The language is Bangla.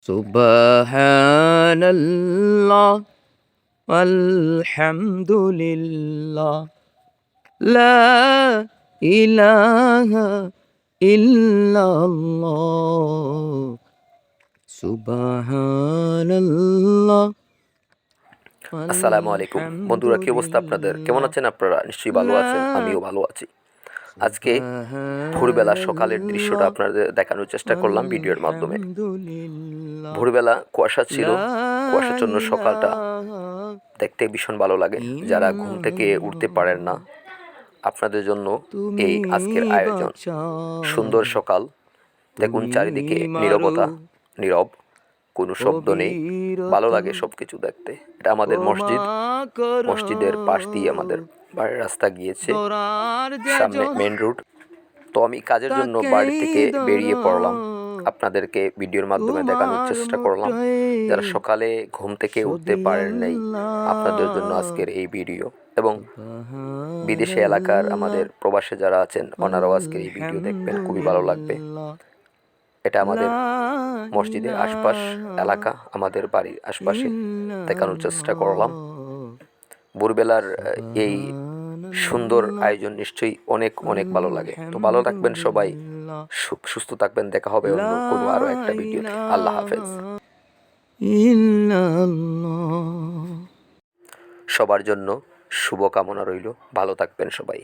সুবহানাল্লাহ আলহামদুলিল্লাহ লা ইলাহা ইল্লাল্লাহ সুবহানাল্লাহ। আসসালামু আলাইকুম বন্ধুরা, কি অবস্থা আপনাদের? কেমন আছেন আপনারা? নিশ্চয়ই ভালো আছেন, আমিও ভালো আছি। আজকে ভোরবেলা সকালের দৃশ্যটা আপনাদের দেখানোর চেষ্টা করলাম ভিডিওর মাধ্যমে। ভোরবেলা কুয়াশা ছিল, কুয়াশাচ্ছন্ন সকালটা দেখতে ভীষণ ভালো লাগে। যারা ঘুম থেকে উঠতে পারেন না, আপনাদের জন্য এই আজকের আয়োজন। সুন্দর সকাল, দেখুন চারিদিকে নীরবতা, নীরব, কোনো শব্দ নেই, ভালো লাগে সব কিছু দেখতে। এটা আমাদের মসজিদ, মসজিদের পাশ দিয়ে আমাদের বাড়ির রাস্তা গিয়েছে, সামনে মেন রোড। তো আমি কাজের জন্য বাড়ি থেকে বেরিয়ে পড়লাম, আপনাদেরকে ভিডিওর মাধ্যমে দেখানোর চেষ্টা করলাম। যারা সকালে ঘুম থেকে উঠতে পারেন নাই, আপনাদের জন্য আজকের এই ভিডিও। এবং বিদেশে এলাকার আমাদের প্রবাসে যারা আছেন, ওনারাও আজকের এই ভিডিও দেখবেন, খুবই ভালো লাগবে। এটা আমাদের মসজিদের আশপাশ এলাকা, আমাদের বাড়ির আশপাশে দেখানোর চেষ্টা করলাম। ভোরবেলার এই সুন্দর আয়োজন নিশ্চয়ই অনেক অনেক ভালো লাগে। তো ভালো থাকবেন সবাই, সুস্থ থাকবেন। দেখা হবে অন্য কোনো আরও একটা ভিডিওতে। আল্লাহ হাফেজ। সবার জন্য শুভকামনা রইল, ভালো থাকবেন সবাই।